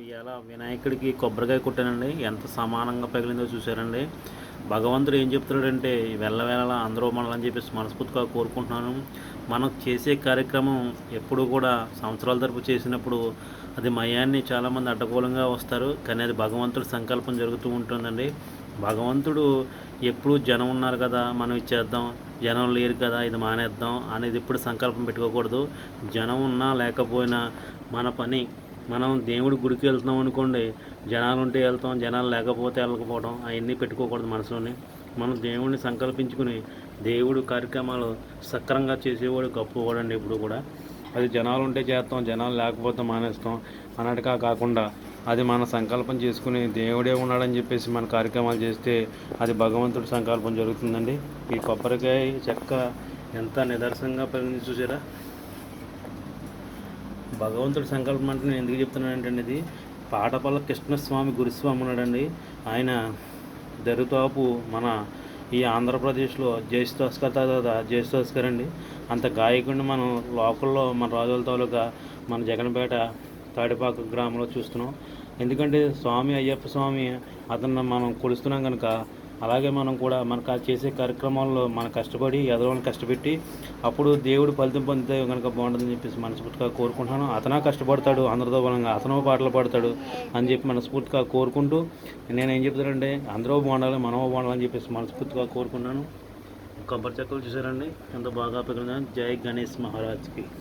ఇలా వినాయకుడికి కొబ్బరికాయ కొట్టానండి. ఎంత సమానంగా పగిలిందో చూసారండి. భగవంతుడు ఏం చెప్తున్నాడంటే వెళ్ళవేళలా అందరూ మనలని చెప్పేసి మనస్ఫూర్తిగా కోరుకుంటున్నాను. మనం చేసే కార్యక్రమం ఎప్పుడు కూడా సంవత్సరాల తరపు చేసినప్పుడు అది మయాన్ని చాలామంది అడ్డగోలంగా వస్తారు. కానీ అది భగవంతుడి సంకల్పం జరుగుతూ ఉంటుందండి. భగవంతుడు ఎప్పుడు జనం ఉన్నారు కదా, మనం ఇచ్చేద్దాం, జనం లేరు కదా ఇది మానేద్దాం అనేది ఎప్పుడు సంకల్పం పెట్టుకోకూడదు. జనం ఉన్నా లేకపోయినా మన పని, మనం దేవుడి గుడికి వెళ్తున్నాం అనుకోండి, జనాలు ఉంటే వెళ్తాం, జనాలు లేకపోతే వెళ్ళకపోవడం అవన్నీ పెట్టుకోకూడదు మనసులోని. మనం దేవుడిని సంకల్పించుకుని దేవుడు కార్యక్రమాలు సక్రంగా చేసేవాడు గొప్పవాడండి. ఇప్పుడు కూడా అది జనాలు ఉంటే చేస్తాం, జనాలు లేకపోతే మానేస్తాం అన్నట్టుగా కాకుండా అది మన సంకల్పం చేసుకుని దేవుడే ఉన్నాడని చెప్పేసి మన కార్యక్రమాలు చేస్తే అది భగవంతుడి సంకల్పం జరుగుతుందండి. ఈ కొబ్బరికాయ చెక్క ఎంత నిదర్శనంగా పెరిగింది చూసారా. భగవంతుడి సంకల్పం అంటే నేను ఎందుకు చెప్తున్నానంటే, ఇది పాటపల్ల కృష్ణస్వామి గురుస్వామి ఉన్నాడండి. ఆయన దరిదాపు మన ఈ ఆంధ్రప్రదేశ్లో జేసుదాస్ అండి. అంత గాయకుడిని మనం లోకల్లో మన రాజుల తాలూకా మన జగన్పేట తాడిపాక గ్రామంలో చూస్తున్నాం. ఎందుకంటే స్వామి అయ్యప్ప స్వామి అతను మనం కొలుస్తున్నాం కనుక, అలాగే మనం కూడా మనకు చేసే కార్యక్రమాల్లో మన కష్టపడి ఎదరోని కష్టపెట్టి అప్పుడు దేవుడు ఫలితం పొందితే కనుక బాగుంటుందని చెప్పేసి మనస్ఫూర్తిగా కోరుకుంటున్నాను. అతను కష్టపడతాడు, అందరితో బలంగా అతను పాటలు పాడతాడు అని చెప్పి మనస్ఫూర్తిగా కోరుకుంటూ నేనేం చెప్తానంటే అందరూ బాగుండాలి, మనమో బాగుండాలని చెప్పేసి మనస్ఫూర్తిగా కోరుకున్నాను. కొబ్బరి చెక్కలు చూసారండి ఎంత బాగా పెరిగిందని. జై గణేష్ మహారాజ్కి.